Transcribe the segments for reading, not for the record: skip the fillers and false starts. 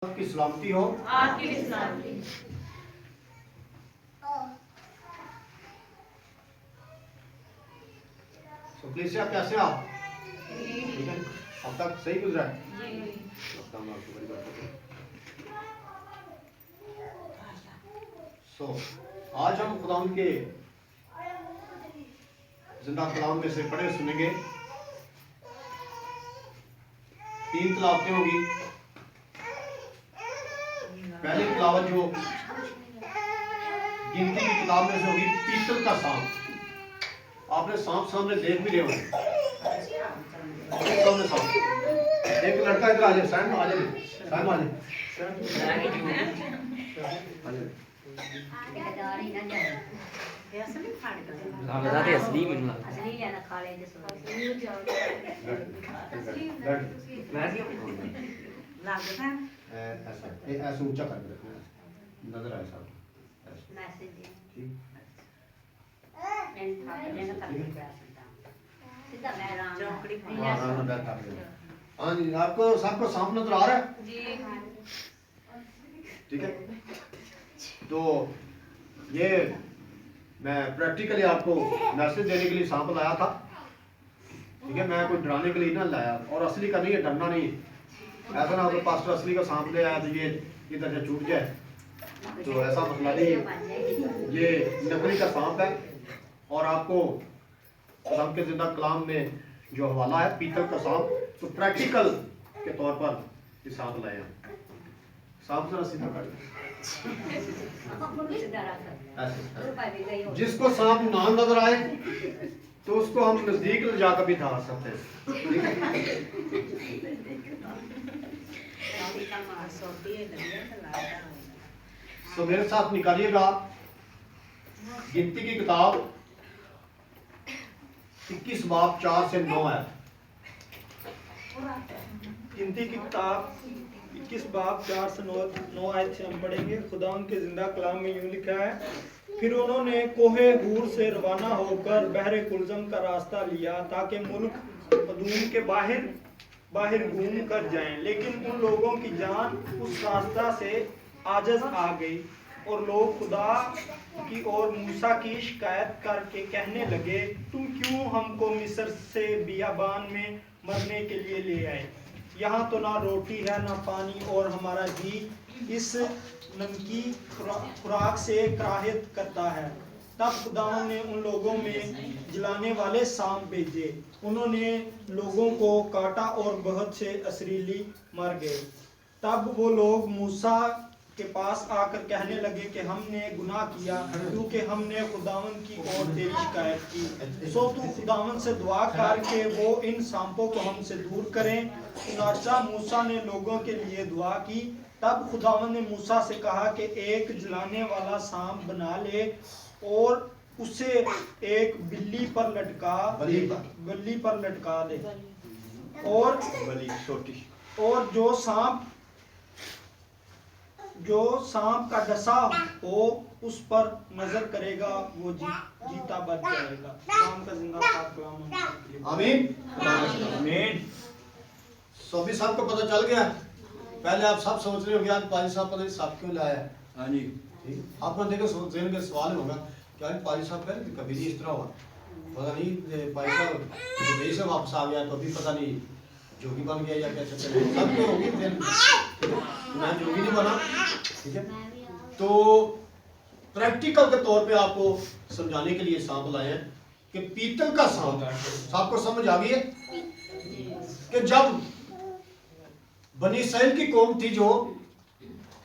आपकी सलामती हो। आपकी भी सलामती। प्लीज आप कैसे हो आप? ठीक है, अब तक सही गुजरा है। आज हम खुदा के जिंदा कलाम में से पढ़े सुनेंगे। 3 तिलावतें होगी। पहली तिलावत जो गिनती की किताब में से होगी, पीतल का सांप। आपने सांप सामने देख भी रहे होंगे। सामने सांप, एक लड़का इधर आ जाए, साइड में आ जाए, साइड में आ जाए। असली मिलना असली है ना खा ले ऐसे ऊंचा कर दे, नजर आए साहब। मैसेज ठीक, मैं था लेना कर सीधा मैं आराम चौकड़ी हाँ हाँ बैठ कर दे। हाँ जी, आपको सबको सांप नजर आ रहा है? जी। ठीक है, तो ये मैं प्रैक्टिकली आपको मैसेज देने के लिए सांप लाया था। ठीक है, मैं कोई डराने के लिए ना लाया, और असली का नहीं है, डरना नहीं है। ऐसा ना हो पास्टर असली का सांप ले आया तो ये इधर से छूट जाए, तो ऐसा मसला नहीं है। ये नकली का सांप है, और आपको खुदा के जिंदा कलाम में जो हवाला है पीतल का सांप, तो प्रैक्टिकल के तौर पर ये सांप लाए हैं। सांप जरा सीधा कर जिसको सांप ना नजर आए तो उसको हम नजदीक ले जाकर भी धार सकते हैं। तो मेरे साथ निकालिएगा गिनती की किताब 21 बाब 4 से 9 है। गिनती की किताब 21 बाब 4 से 9 आयत से हम पढ़ेंगे। खुदा के जिंदा कलाम में यूं लिखा है, फिर उन्होंने कोहे हूर से रवाना होकर बहरे कुलजम का रास्ता लिया ताकि मुल्क अदूम के बाहर घूम कर जाएं, लेकिन उन लोगों की जान उस रास्ता से आजज आ गई और लोग खुदा की और मूसा की शिकायत करके कहने लगे, तुम क्यों हमको मिस्र से बियाबान में मरने के लिए ले आए? यहाँ तो ना रोटी है ना पानी, और हमारा जी इस नमकी खुराक से कराहत करता है। तब खुदा ने उन लोगों में जलाने वाले सांप भेजे, उन्होंने लोगों को काटा और बहुत से असरीली मर गए। तब वो लोग मूसा के पास आकर कहने लगे कि हमने गुनाह किया क्योंकि हमने खुदावन की ओर तेरी शिकायत की। सो तू खुदावन से दुआ कर के वो इन सांपों को हमसे दूर करें। चुनाचा मूसा ने लोगों के लिए दुआ की। तब खुदावन ने मूसा से कहा कि एक जलाने वाला सांप बना ले और उसे एक बिल्ली पर लटका दे, और जो सांप का डसा हो उस पर नजर करेगा वो जीता बच जाएगा। शाम का जिंदा पाक कलाम। आमीन आमीन। सोफी साहब को पता चल गया। पहले आप सब सोच रहे होंगे आज पाजी साहब पता नहीं सांप क्यों लाया है। हाँ जी, ठीक। आपको देखो जेन के सवाल होगा क्या पाजी साहब पहले कभी नहीं इस तरह हुआ, पता नहीं पाजी साहब दुबई से वापस आ गया तो अभी पता नहीं जोगी बन गया या क्या चक्कर है। सब तो होगी, मैं जोगी नहीं बना। ठीक है, तो प्रैक्टिकल के तौर पे आपको समझाने के लिए सांप लाए हैं कि पीतल का सांप। आपको समझ आ गई है कि जब बनी इस्राइल की कौम थी जो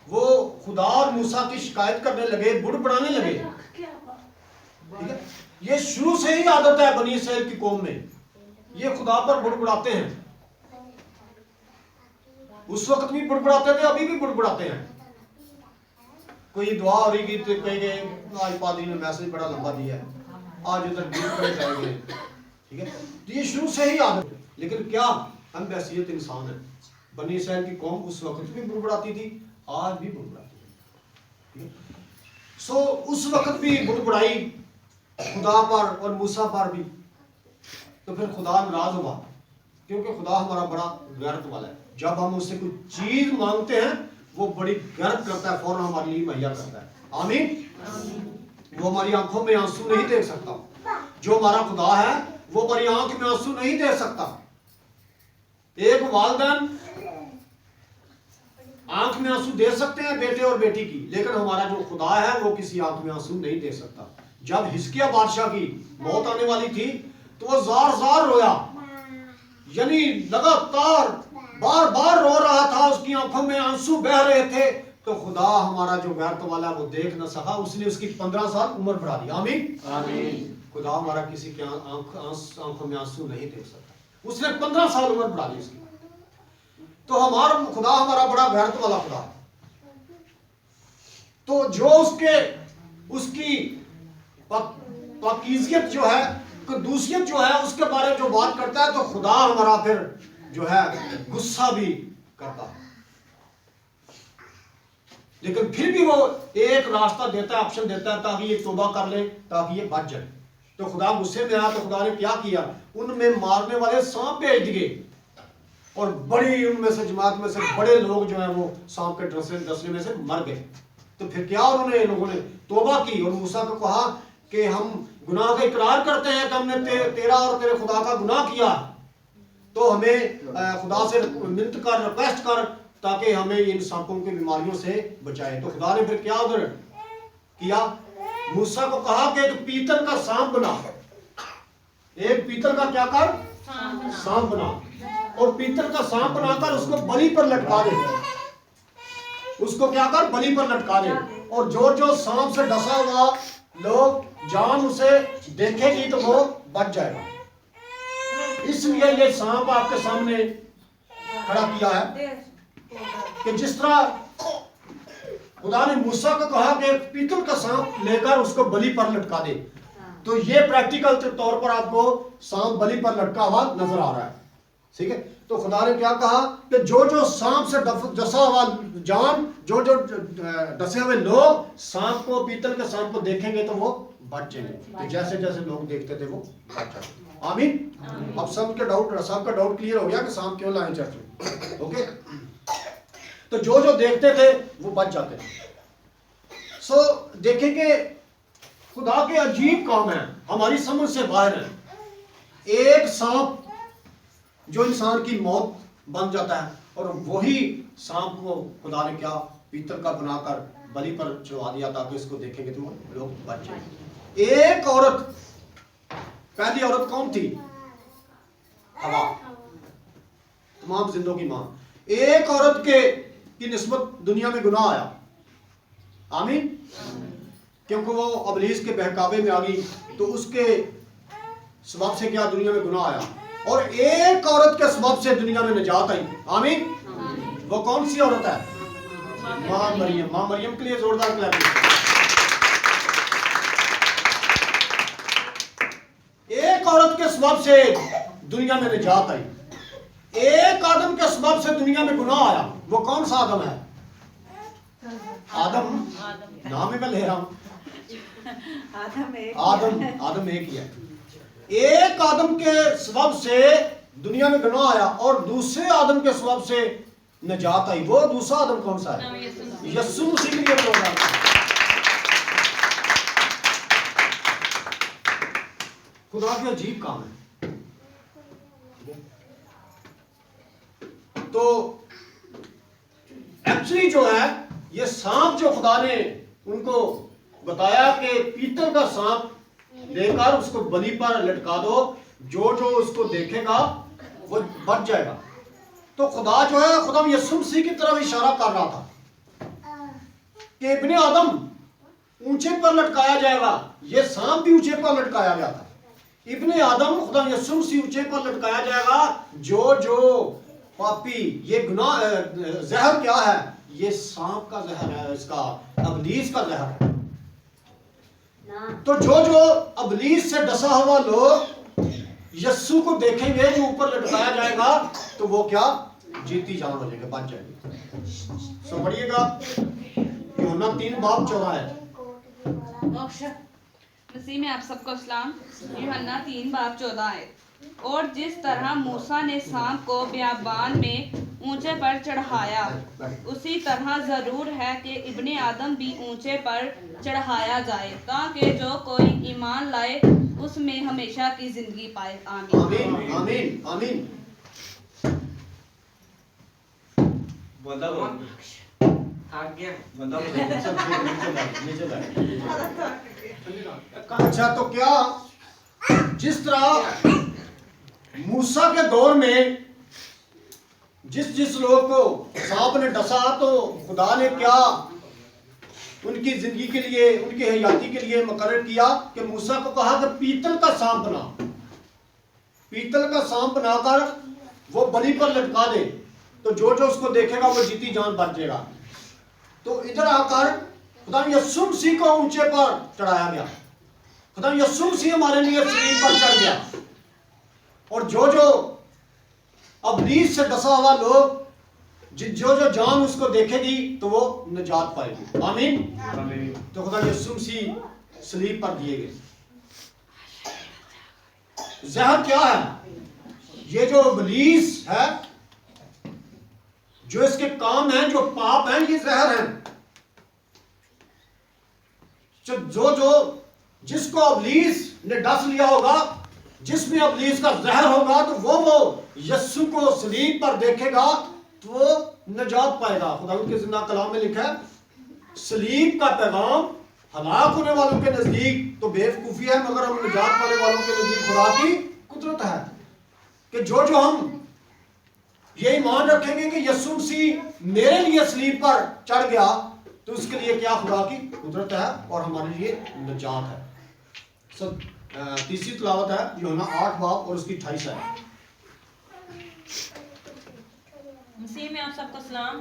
वो खुदा और मूसा की शिकायत करने लगे, बुड़बुड़ाने लगे। ठीक है, ये शुरू से ही आदत है बनी इस्राइल की कौम में, ये खुदा पर बुड़बुड़ाते हैं। उस वक्त भी बुड़बुड़ाते थे, अभी भी बुड़बुड़ाते हैं। कोई दुआ हो रही थी तो कहेंगे आज पादरी ने मैसेज बड़ा लंबा दिया है, आज उधर गीत पढ़े जाएंगे। ठीक है, तो ये शुरू से ही आदत है। लेकिन क्या हम बैसियत इंसान है। बनी इस्राइल की कौम उस वक्त भी बुड़बुड़ाती थी, आज भी बुड़बुड़ाती है। सो उस वक्त भी बुड़बुड़ाई खुदा पर और मूसा पर भी, तो फिर खुदा नाराज हुआ क्योंकि खुदा हमारा बड़ा गैरत वाला है। जब हम उससे कुछ चीज मांगते हैं वो बड़ी गैरत करता है, फौरन हमारे लिए मुहैया करता है। आमीन। वो हमारी आंखों में आंसू नहीं देख सकता। जो हमारा खुदा है वो हमारी आंख में आंसू नहीं दे सकता। एक वालिदैन आंख में आंसू दे सकते हैं बेटे और बेटी की, लेकिन हमारा जो खुदा है वो किसी आंख में आंसू नहीं दे सकता। जब हिजकिय्याह बादशाह की मौत आने वाली थी तो वो जार जार रोया, यानी लगातार बार बार रो रहा था, उसकी आंखों में आंसू बह रहे थे। तो खुदा हमारा जो गैरत वाला वो देख न सका, उसने उसकी 15 साल उम्र बढ़ा दी। आमीन आमीन। खुदा हमारा किसी के आंखों में आंसू नहीं देख सकता, उसने 15 साल उम्र बढ़ा दी उसकी। तो हमारा खुदा हमारा बड़ा गैरत वाला खुदा है। तो जो उसकी पाकीज़ियत जो है, कदूसियत जो है, उसके बारे में जो बात करता है, तो खुदा हमारा फिर जो है गुस्सा भी करता है। लेकिन फिर भी वो एक रास्ता देता है, ऑप्शन देता है, ताकि ये तौबा कर ले, ताकि ये बच जाए। तो खुदा गुस्से में आया तो खुदा ने क्या किया, उनमें मारने वाले सांप भेज दिए, और बड़ी उनमें से जमात में से बड़े लोग जो है वो सांप के डसने में से मर गए। तो फिर क्या उन्होंने लोगों ने तौबा की और मूसा को कहा कि हम गुनाह का इकरार करते हैं कि हमने तेरा और तेरे खुदा का गुनाह किया, तो हमें खुदा से मिन्नत कर, रिक्वेस्ट कर, ताकि हमें इन सांपों की बीमारियों से बचाए। तो खुदा ने फिर क्या उधर किया, मूसा को कहा कि एक पीतल का सांप बना, एक पीतल का क्या कर, सांप बना, और पीतल का सांप बनाकर उसको बलि पर लटका दे, उसको क्या कर, बलि पर लटका दे। और जो जो सांप से डसा हुआ लोग जान उसे देखेगी तो वो बच जाएगा। इसलिए ये सांप आपके सामने खड़ा किया है कि जिस तरह खुदा ने मूसा को कहा कि एक पीतल का सांप लेकर उसको बलि पर लटका दे, तो ये प्रैक्टिकल तौर पर आपको सांप बलि पर लटका हुआ नजर आ रहा है। ठीक है, तो खुदा ने क्या कहा कि जो जो सांप से डसा हुआ जान, जो जो डसे हुए लोग सांप को, पीतल के सांप को देखेंगे तो वो बच जाएंगे। तो जैसे जैसे लोग देखते थे वो बच जाते। आमीन। अब सबका डाउट क्लियर हो गया कि सांप क्यों लाए चर्च में। ओके, तो जो जो देखते थे वो बच जाते थे। देखेंगे खुदा के अजीब काम है, हमारी समझ से बाहर है। एक सांप जो इंसान की मौत बन जाता है, और वही सांप को खुदा ने क्या पीतल का बनाकर बलि पर चढ़वा दिया, ताकि इसको देखेंगे तो लोग बच जाएंगे। एक औरत, पहली औरत कौन थी, हवा, तमाम जिंदों की मां। एक औरत की निस्बत दुनिया में गुनाह आया। आमीन। क्योंकि वो अबलीस के बहकावे में आ गई, तो उसके सबब से क्या दुनिया में गुनाह आया, और एक औरत के सबब से दुनिया में निजात आई। आमीन। वो कौन सी औरत है, मां मरियम। मां मरियम के लिए जोरदार क्लैप। एक औरत के सबब से दुनिया में निजात आई, एक आदम के सबब से दुनिया में गुनाह आया। वो कौन सा आदम है, आदम, नाम ही मैं ले रहा हूं, आदम एक ही है। एक आदम के सबब से दुनिया में गुनाह आया, और दूसरे आदम के सबब से निजात आई। वो दूसरा आदम कौन सा है, यीशु मसीह के लिए बोल रहा है। खुदा के अजीब काम है। तो एक्चुअली जो है ये सांप जो खुदा ने उनको बताया कि पीतल का सांप लेकर उसको बलि पर लटका दो, जो जो उसको देखेगा वो बच जाएगा। तो खुदा जो है, खुदा यीशु मसीह की तरफ इशारा कर रहा था कि इब्ने आदम ऊंचे पर लटकाया जाएगा। ये सांप भी ऊंचे पर लटकाया गया था। इब्ने आदम, खुदा यीशु मसीह ऊंचे पर लटकाया जाएगा। जो जो पापी, ये गुनाह, जहर क्या है, ये सांप का जहर है, इसका अबलीस का जहर है। तो जो जो अबलीस से डसा हुआ लोग यीशु को देखेंगे जो ऊपर लटकाया जाएगा, तो वो क्या जीती जान हो जाएगा, बच जाएंगे। सो पढ़िएगा यूहन्ना 3:14। मसीह में आप सबको सलाम। यूहन्ना 3:14। और जिस तरह मूसा ने सांप को बियाबान में ऊंचे पर चढ़ाया, उसी तरह जरूर है कि इब्ने आदम भी ऊंचे पर चढ़ाया जाए, ताकि जो कोई ईमान लाए उसमें हमेशा की जिंदगी पाए। आमीन आमीन आमीन आमीन। अच्छा, तो क्या जिस तरह मूसा के दौर में जिस लोग को सांप ने डसा, तो खुदा ने क्या उनकी जिंदगी के लिए, उनकी हयाती के लिए मुकर्रर किया कि मूसा को कहा कि पीतल का सांप बना, पीतल का सांप बनाकर वो बलि पर लटका दे, तो जो जो उसको देखेगा वो जीती जान बच जाएगा। तो इधर आकर खुदा यीशु मसीह को ऊंचे पर चढ़ाया गया, खुदा यीशु मसीह हमारे लिए सलीब पर चढ़ गया, और जो जो अबलीस से डसा हुआ लोग, जो जो जान उसको देखेगी तो वो निजात पाएगी। आमीन। तो खुदा यीशु मसीह सलीब पर दिए गए। जहर क्या है? ये जो अबलीस है, जो इसके काम हैं, जो पाप हैं, ये जहर है। जो जिसको अबलीस ने डस लिया होगा, जिसमें अबलीस का जहर होगा, तो वो यीशु को सलीब पर देखेगा तो वो निजात पाएगा। खुदा के जिंदा कलाम में लिखा है, सलीब का पैगाम हलाक होने वालों के नजदीक तो बेवकूफी है, मगर हम निजात पाने वालों के नजदीक खुदा की कुदरत है। कि जो जो हम ये ईमान रखेंगे कि यीशु मसीह मेरे लिए सलीब पर चढ़ गया, तो उसके लिए क्या खुदा की कुदरत है और हमारे लिए निजात है। तीसरी तिलावत है यूहन्ना 8 बाब और उसकी 28 है। मसीह में आप सबको सलाम।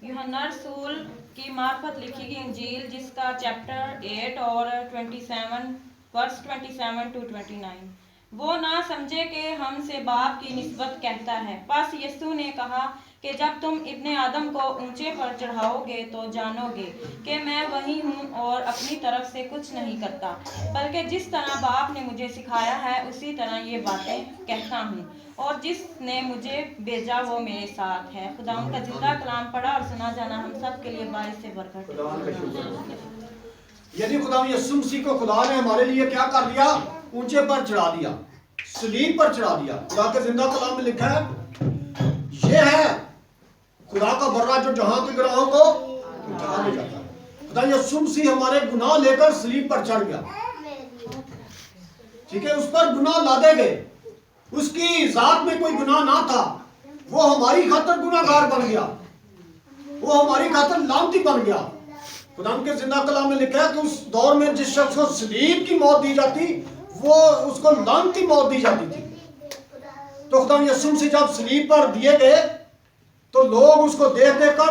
यूहन्ना रसूल की मार्फत लिखी गई इंजील, जिसका चैप्टर 8 और 27 वर्स 27 to 29। वो ना समझे कि हमसे बाप की निस्बत कहता है। बस यीशु ने कहा कि जब तुम इब्ने आदम को ऊंचे पर चढ़ाओगे तो जानोगे कि मैं वही हूँ और अपनी तरफ से कुछ नहीं करता, बल्कि जिस तरह बाप ने मुझे सिखाया है उसी तरह ये बातें कहता हूँ, और जिसने मुझे भेजा वो मेरे साथ है। खुदा उनका जिंदा कलाम पढ़ा और सुना जाना हम सब के लिए बाइस से बरकत। यदि खुदा यीशु मसीह को खुदा ने हमारे लिए क्या कर दिया? ऊंचे पर चढ़ा दिया, सलीब पर चढ़ा दिया। खुदा के जिंदा कलाम में लिखा है, ये है खुदा का बर्रा जो जहां के ग्राहों को उठा ले जाता है। खुदा यीशु मसीह हमारे गुनाह लेकर सलीब पर चढ़ गया, ठीक है, उस पर गुनाह लादे गए। उसकी जात में कोई गुनाह ना था, वो हमारी खातिर गुनाहगार बन गया, वो हमारी खातिर लानती बन गया। खुदा के जिंदा कलाम में लिखा है कि उस दौर में जिस शख्स को सलीब की मौत दी जाती, वो उसको लानती मौत दी जाती थी। तो खुदा यीशु मसीह जब सलीब पर दिए गए तो लोग उसको देख देकर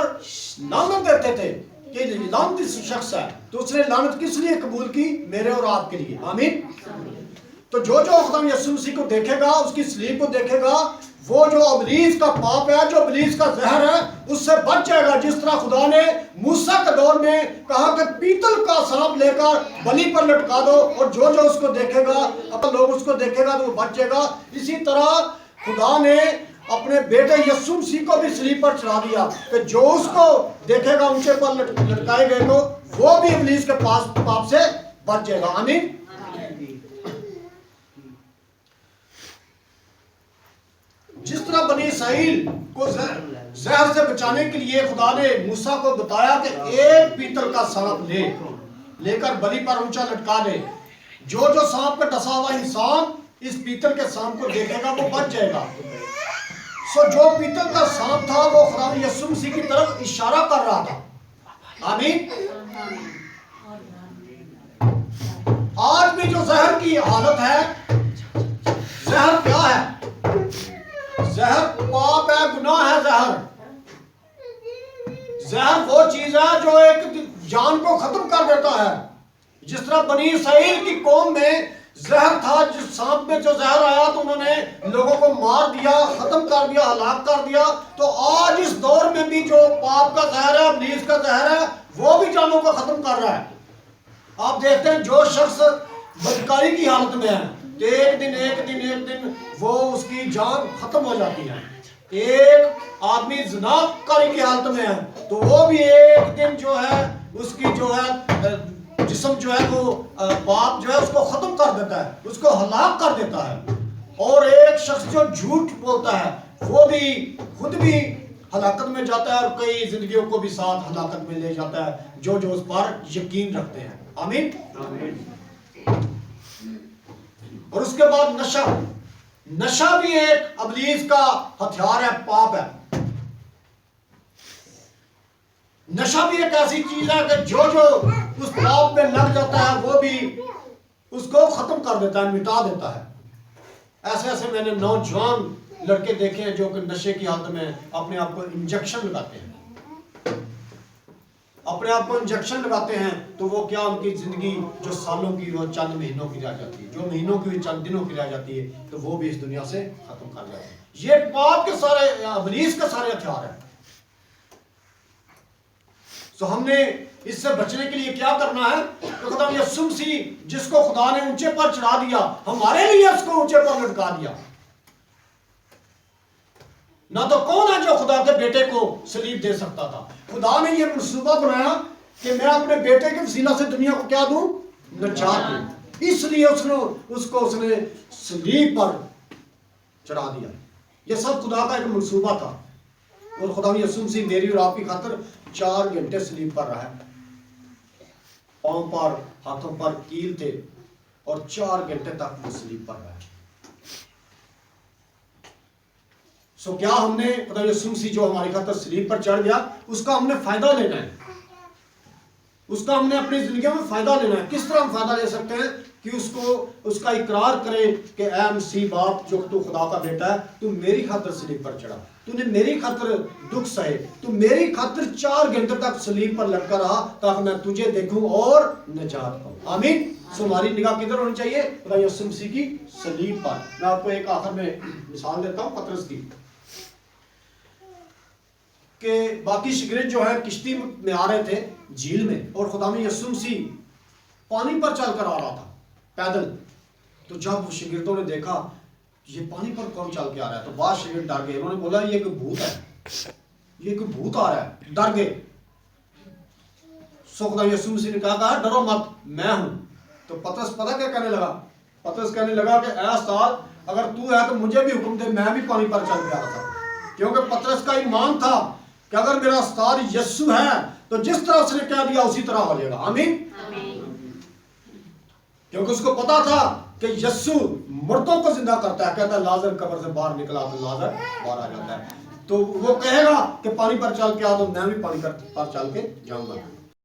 लानत देते थे कि लानती शख्स है। तो उसने लानत किस लिए कबूल की? मेरे और आपके लिए। आमीन। तो जो जो खुदा यीशु मसीह को देखेगा, उसकी सलीब को देखेगा, वो जो अबलीस का पाप है, जो अबलीस का जहर है, उससे बच जाएगा। जिस तरह खुदा ने मूसा के दौर में कहा कि पीतल का सांप लेकर बलि पर लटका दो, और जो जो उसको देखेगा, अपन लोग उसको देखेगा तो वो बच जाएगा। इसी तरह खुदा ने अपने बेटे यीशु मसीह को भी सलीब पर चढ़ा दिया कि जो उसको देखेगा ऊंचे पर लटकाए गए, तो वो भी अबलीस के पाप से बच जाएगा। आमीन। जिस तरह बनी इसराइल को जहर से बचाने के लिए खुदा ने मूसा को बताया कि एक पीतल का सांप लेकर बलि पर ऊंचा लटका दे, जो जो सांप पे डसा हुआ इंसान इस पीतल के सांप को देखेगा वो बच जाएगा। सो जो पीतल का सांप था वो खुदा यीशु मसीह की तरफ इशारा कर रहा था। आमीन। आज भी जो जहर की हालत है, जहर क्या है? जहर पाप है, गुनाह है। जहर वो चीज है जो एक जान को खत्म कर देता है। जिस तरह बनी इसराइल की कौम में जहर था, जिस सांप में जो जहर आया तो उन्होंने लोगों को मार दिया, खत्म कर दिया, हलाक कर दिया। तो आज इस दौर में भी जो पाप का जहर है, इब्लीस का जहर है, वो भी जानों को खत्म कर रहा है। आप देखते हैं जो शख्स बदकारी की हालत में है, तो एक दिन वो उसकी जान खत्म हो जाती है। एक आदमी ज़िनाकारी की हालत में है तो वो भी एक दिन जो है उसकी जो है जिस्म जो है वो बाप जो है उसको खत्म कर देता है, उसको हलाक कर देता है। और एक शख्स जो झूठ बोलता है वो भी खुद भी हलाकत में जाता है और कई जिंदगियों को भी साथ हलाकत में ले जाता है जो उस पर यकीन रखते हैं। आमीन। और उसके बाद नशा भी एक इब्लीस का हथियार है, पाप है। नशा भी एक ऐसी चीज है कि जो उस पाप में लग जाता है वो भी उसको खत्म कर देता है, मिटा देता है। ऐसे मैंने नौजवान लड़के देखे हैं जो कि नशे की हालत में अपने आप को इंजेक्शन लगाते हैं, अपने आप को इंजेक्शन लगाते हैं तो वो क्या उनकी जिंदगी जो सालों की वो चंद महीनों की रह जाती है, जो महीनों की चंद दिनों की रह जाती है तो वो भी इस दुनिया से खत्म कर जाते हैं। ये पाप के सारे इब्लीस के सारे हथियार हैं। तो हमने इससे बचने के लिए क्या करना है? तो खुदा यीशु मसीह जिसको खुदा ने ऊंचे पर चढ़ा दिया, हमारे लिए उसको ऊंचे पर लटका दिया। ना तो कौन है जो खुदा के बेटे को सलीब दे सकता था। खुदा ने ये मंसूबा बनाया कि मैं अपने बेटे के वसीला से दुनिया को क्या दूं? नजात दूं। इसलिए उसने सलीब पर चढ़ा दिया। ये सब खुदा का एक मंसूबा था। और खुदा यीशु मसीह मेरी और आपकी खातिर 4 घंटे सलीब पर रहा है। पांव पर हाथों पर कील थे और 4 घंटे तक वो सलीब पर रहा है। सो क्या हमने खुदा यीशु मसीह जो हमारी खातिर सलीब पर चढ़ गया उसका हमने फायदा लेना है, उसका हमने अपनी जिंदगी में फायदा लेना है। किस तरह हम फायदा ले सकते हैं? कि उसका इकरार करें कि ऐ मसीह बाप जो तू खुदा का बेटा है, तू मेरी खातिर सलीब पर चढ़ा, तूने मेरी खातिर दुख सहे, तू मेरी खातिर 4 घंटे तक सलीब पर लटका रहा ताकि मैं तुझे देखूं और निजात पाऊं। आमीन। सो हमारी निगाह किधर होनी चाहिए? खुदा यीशु मसीह की सलीब पर। मैं आपको एक आखिर में मिसाल देता हूं पतरस की, कि बाकी शिगिर्द जो है किश्ती में आ रहे थे झील में और खुदा में यीशु मसीह पानी पर चलकर आ रहा था पैदल। तो जब शिगिर्दों ने देखा ये पानी पर कौन चल के आ रहा है तो बाद शिगिर्द डर गए। उन्होंने बोला ये कोई भूत है, ये कोई भूत आ रहा है, डर गए। सो खुदा यीशु मसीह ने कहा डरो मत, मैं हूं। तो पतरस पता क्या कहने लगा? पतरस कहने लगा कि ऐ उस्ताद अगर तू है तो मुझे भी हुक्म दे, मैं भी पानी पर चल के आ रहा था। क्योंकि पतरस का ईमान था कि अगर मेरा उस्ताद यीशु है तो जिस तरह उसने कह दिया उसी तरह हो जाएगा। आमीन। क्योंकि उसको पता था कि यीशु मुर्दों को जिंदा करता है। कहता है लाजर कब्र से बाहर निकला तो लाजर बाहर आ जाता है। तो वो कहेगा कि पानी पर चल के आ तो मैं भी पानी पर चल के जाऊंगा।